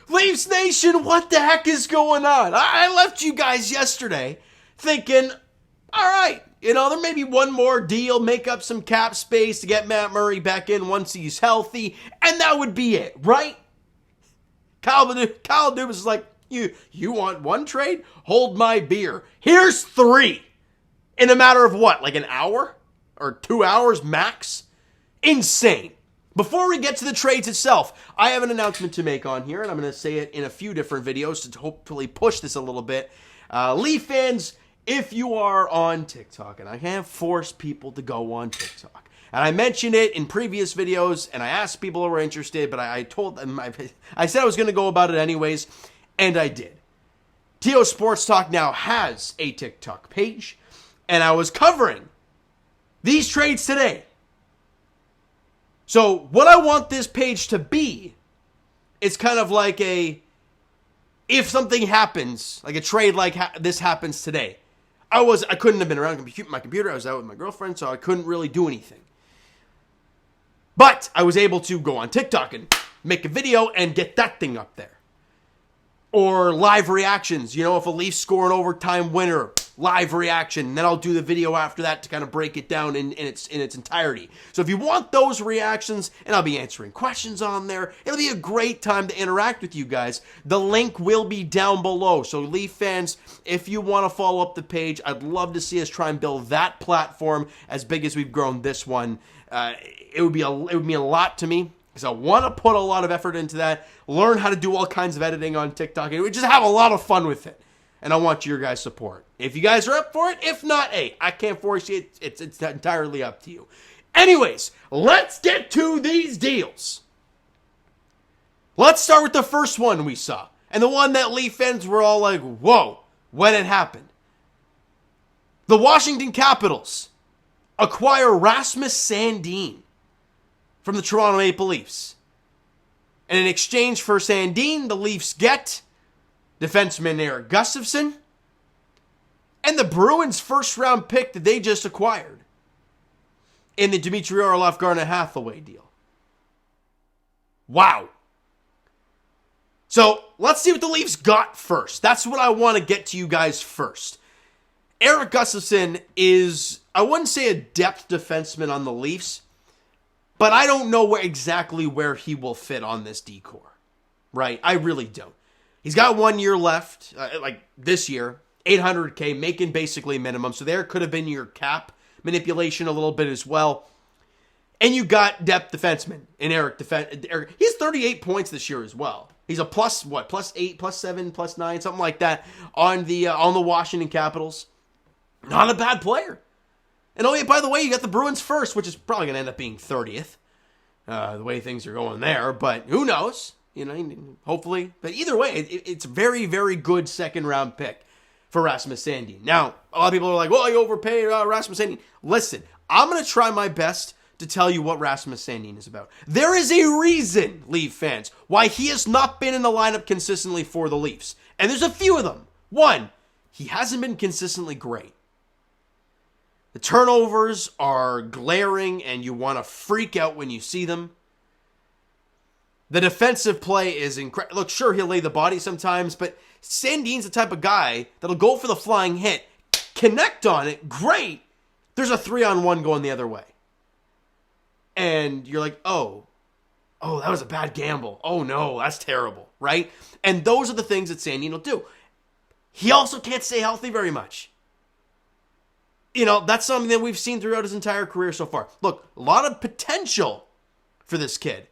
Leafs Nation, what the heck is going on? I left you guys yesterday thinking, all right, there may be one more deal, make up some cap space to get Matt Murray back in once he's healthy, and that would be it, right? Kyle Dubas is like, you want one trade? Hold my beer. Here's 3 in a matter of what, like an hour or 2 hours max? Insane. Before we get to the trades itself, I have an announcement to make on here, and I'm going to say it in a few different videos to hopefully push this a little bit. Leaf fans, if you are on TikTok, and I can't force people to go on TikTok, and I mentioned it in previous videos, and I asked people who were interested, but I told them, I said I was going to go about it anyways, and I did. TO Sports Talk now has a TikTok page, and I was covering these trades today. So what I want this page to be is kind of like if something happens, like a trade like this happens today. I couldn't have been around my computer. I was out with my girlfriend, so I couldn't really do anything. But I was able to go on TikTok and make a video and get that thing up there. Or live reactions. If a Leafs score an overtime winner, live reaction. And then I'll do the video after that to kind of break it down in its entirety. So if you want those reactions, and I'll be answering questions on there, it'll be a great time to interact with you guys. The link will be down below. So Leaf fans, if you want to follow up the page, I'd love to see us try and build that platform as big as we've grown this one. It would mean a lot to me. Because I want to put a lot of effort into that, learn how to do all kinds of editing on TikTok, and we just have a lot of fun with it. And I want your guys' support. If you guys are up for it, if not, hey, I can't force you. It's entirely up to you. Anyways, let's get to these deals. Let's start with the first one we saw. And the one that Leaf fans were all like, whoa, when it happened. The Washington Capitals acquire Rasmus Sandin from the Toronto Maple Leafs. And in exchange for Sandin, the Leafs get defenseman Erik Gustafsson and the Bruins' first-round pick that they just acquired in the Dmitry Orlov-Garnet Hathaway deal. Wow. So, let's see what the Leafs got first. That's what I want to get to you guys first. Erik Gustafsson is, I wouldn't say a depth defenseman on the Leafs, but I don't know exactly where he will fit on this decor, right? I really don't. He's got 1 year left, like this year, $800K, making basically minimum. So there could have been your cap manipulation a little bit as well. And you got depth defenseman in Erik. He has 38 points this year as well. He's a plus 8, +7, +9, something like that on the Washington Capitals. Not a bad player. And oh yeah, by the way, you got the Bruins first, which is probably going to end up being 30th, the way things are going there. But who knows? Hopefully. But either way, it's a very, very good second-round pick for Rasmus Sandin. Now, a lot of people are like, well, you overpaid Rasmus Sandin. Listen, I'm going to try my best to tell you what Rasmus Sandin is about. There is a reason, Leaf fans, why he has not been in the lineup consistently for the Leafs. And there's a few of them. One, he hasn't been consistently great. The turnovers are glaring, and you want to freak out when you see them. The defensive play is incredible. Look, sure, he'll lay the body sometimes, but Sandin's the type of guy that'll go for the flying hit, connect on it, great. There's a 3-on-1 going the other way. And you're like, oh, that was a bad gamble. Oh, no, that's terrible, right? And those are the things that Sandin will do. He also can't stay healthy very much. That's something that we've seen throughout his entire career so far. Look, a lot of potential for this kid.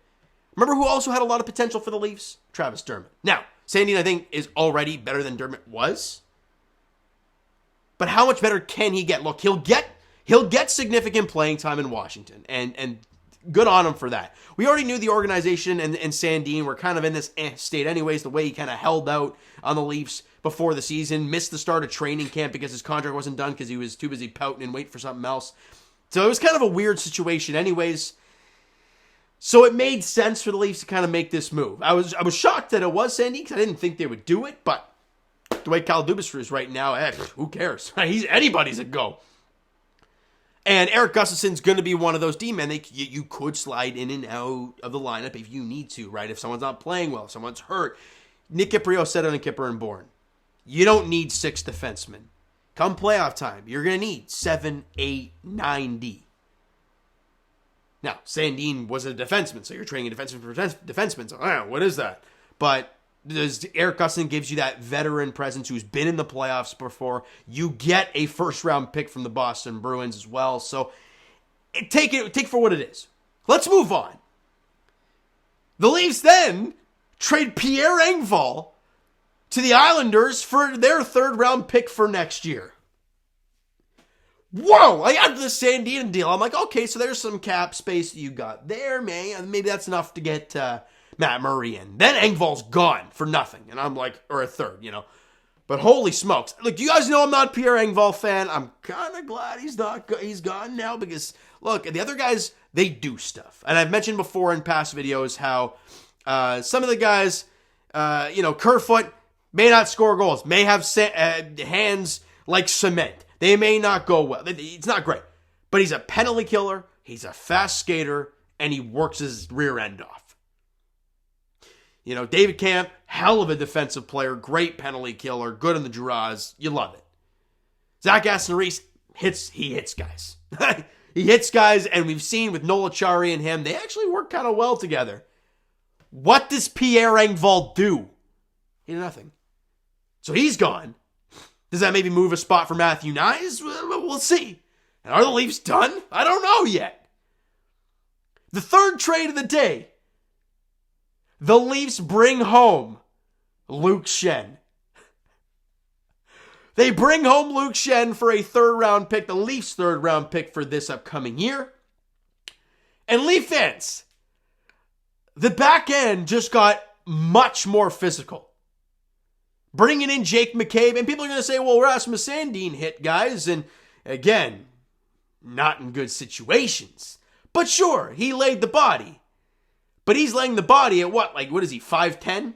Remember who also had a lot of potential for the Leafs? Travis Dermott. Now, Sandin, I think, is already better than Dermott was. But how much better can he get? Look, he'll get significant playing time in Washington, and good on him for that. We already knew the organization and Sandin were kind of in this state anyways, the way he kind of held out on the Leafs before the season, missed the start of training camp because his contract wasn't done because he was too busy pouting and waiting for something else. So it was kind of a weird situation anyways. So it made sense for the Leafs to kind of make this move. I was shocked that it was Sandin because I didn't think they would do it, but the way Kyle Dubas is right now, who cares? Anybody's a go. And Erik Gustafsson's going to be one of those D-men you could slide in and out of the lineup if you need to, right? If someone's not playing well, if someone's hurt, Nick Kiperio said it on Kipper and Bourne. You don't need 6 defensemen. Come playoff time, you're going to need 7, 8, 9 D. Now, Sandin was a defenseman, so you're trading a defenseman for defenseman. So, what is that? But Erik Gustafsson gives you that veteran presence who's been in the playoffs before. You get a first-round pick from the Boston Bruins as well. So, take for what it is. Let's move on. The Leafs then trade Pierre Engvall to the Islanders for their third-round pick for next year. Whoa! I got the Sandin deal. I'm like, okay, so there's some cap space that you got there, man. Maybe that's enough to get Matt Murray in. Then Engvall's gone for nothing. And I'm like, or a third, But holy smokes. Look, you guys know I'm not a Pierre Engvall fan. I'm kind of glad he's gone now because, look, the other guys, they do stuff. And I've mentioned before in past videos how some of the guys, Kerfoot may not score goals, may have hands like cement. They may not go well. It's not great. But he's a penalty killer, he's a fast skater, and he works his rear end off. David Camp, hell of a defensive player, great penalty killer, good in the draws. You love it. Zach Aston-Reese he hits guys. He hits guys, and we've seen with Noel Acciari and him, they actually work kind of well together. What does Pierre Engvall do? He did nothing. So he's gone. Does that maybe move a spot for Matthew Nyes? We'll see. And are the Leafs done? I don't know yet. The third trade of the day. The Leafs bring home Luke Schenn. They bring home Luke Schenn for a third-round pick, the Leafs' third-round pick for this upcoming year. And Leaf fans, the back end just got much more physical. Bringing in Jake McCabe, and people are going to say, well, Rasmus Sandin hit guys, and again, not in good situations. But sure, he laid the body. But he's laying the body at what is he, 5'10"?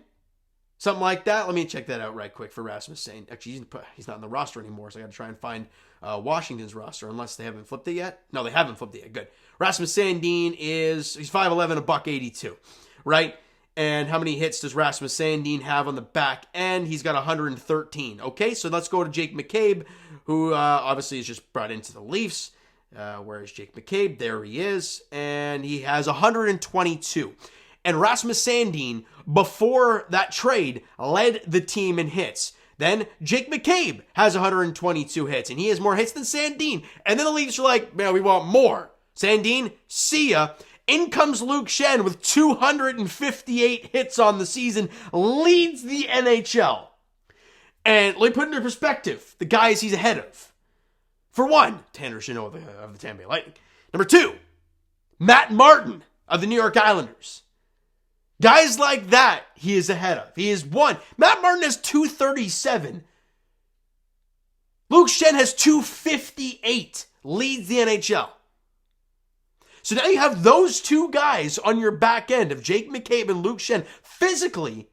Something like that? Let me check that out right quick for Rasmus Sandin. Actually, he's not in the roster anymore, so I got to try and find Washington's roster, unless they haven't flipped it yet. No, they haven't flipped it yet. Good. Rasmus Sandin he's 5'11", $182, right? And how many hits does Rasmus Sandin have on the back end? He's got 113. Okay, so let's go to Jake McCabe, who obviously is just brought into the Leafs. Where is Jake McCabe? There he is. And he has 122. And Rasmus Sandin, before that trade, led the team in hits. Then Jake McCabe has 122 hits, and he has more hits than Sandin. And then the Leafs are like, man, we want more. Sandin, see ya. In comes Luke Schenn with 258 hits on the season, leads the NHL. And let me put it into perspective, the guys he's ahead of. For one, Tanner Jeannot of the Tampa Bay Lightning. Number 2, Matt Martin of the New York Islanders. Guys like that he is ahead of. He is 1. Matt Martin has 237. Luke Schenn has 258, leads the NHL. So now you have those 2 guys on your back end of Jake McCabe and Luke Schenn physically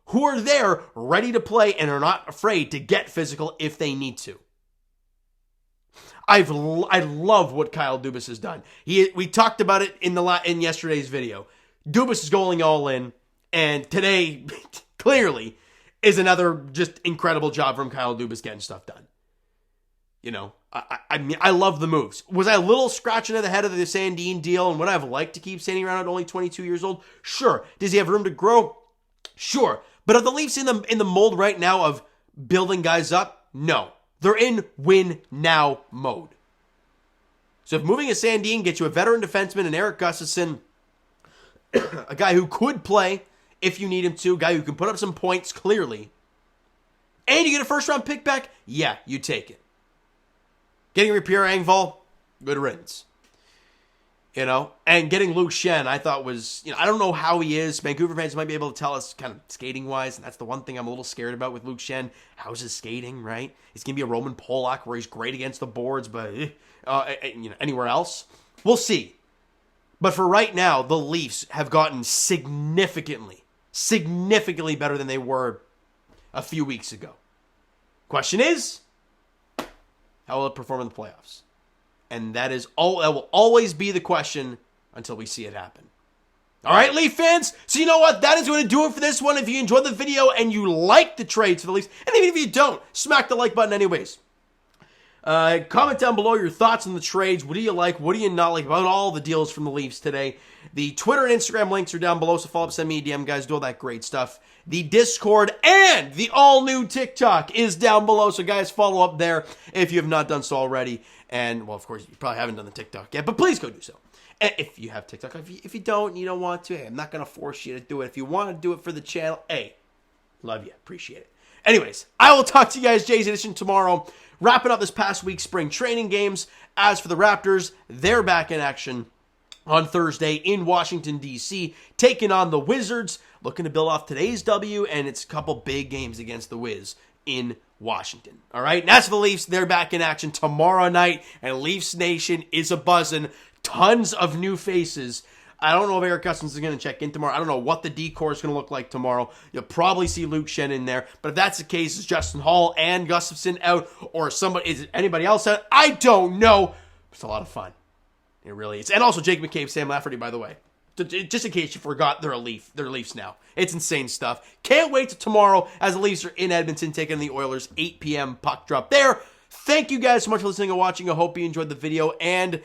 who are there ready to play and are not afraid to get physical if they need to. I love what Kyle Dubas has done. We talked about it in yesterday's video. Dubas is going all in, and today clearly is another just incredible job from Kyle Dubas getting stuff done. I mean, I love the moves. Was I a little scratching at the head of the Sandin deal, and would I have liked to keep Sandin around at only 22 years old? Sure. Does he have room to grow? Sure. But are the Leafs in the mold right now of building guys up? No. They're in win-now mode. So if moving a Sandin gets you a veteran defenseman and Erik Gustafsson, a guy who could play if you need him to, a guy who can put up some points clearly, and you get a first-round pick back, yeah, you take it. Getting Pierre Engvall, good riddance. And getting Luke Schenn, I thought was, I don't know how he is. Vancouver fans might be able to tell us kind of skating-wise, and that's the one thing I'm a little scared about with Luke Schenn. How's his skating, right? It's going to be a Roman Polak where he's great against the boards, but anywhere else? We'll see. But for right now, the Leafs have gotten significantly better than they were a few weeks ago. Question is, how will it perform in the playoffs? And that will always be the question until we see it happen. All right, Leaf fans? So you know what? That is going to do it for this one. If you enjoyed the video and you like the trades for the Leafs, and even if you don't, smack the like button anyways. Comment down below your thoughts on the trades. What do you like? What do you not like about all the deals from the Leafs today? The Twitter and Instagram links are down below, so follow up, send me a DM, guys. Do all that great stuff. The Discord and the all-new TikTok is down below, so guys, follow up there if you have not done so already. And, well, of course, you probably haven't done the TikTok yet, but please go do so. If you have TikTok, if you don't and you don't want to, hey, I'm not going to force you to do it. If you want to do it for the channel, hey, love you. Appreciate it. Anyways, I will talk to you guys Jay's Edition tomorrow, wrapping up this past week's spring training games. As for the Raptors, they're back in action on Thursday in Washington, D.C., taking on the Wizards, looking to build off today's W, and it's a couple big games against the Wiz in Washington. All right, and as for the Leafs, they're back in action tomorrow night, and Leafs Nation is a-buzzing. Tons of new faces. I don't know if Erik Gustafsson is going to check in tomorrow. I don't know what the decor is going to look like tomorrow. You'll probably see Luke Schenn in there. But if that's the case, is Justin Hall and Gustafsson out? Or is anybody else out? I don't know. It's a lot of fun. It really is. And also Jake McCabe, Sam Lafferty, by the way. Just in case you forgot, they're Leafs now. It's insane stuff. Can't wait till tomorrow as the Leafs are in Edmonton taking the Oilers. 8 p.m. puck drop there. Thank you guys so much for listening and watching. I hope you enjoyed the video and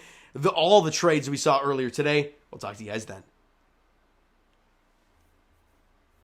all the trades we saw earlier today. We'll talk to you guys then.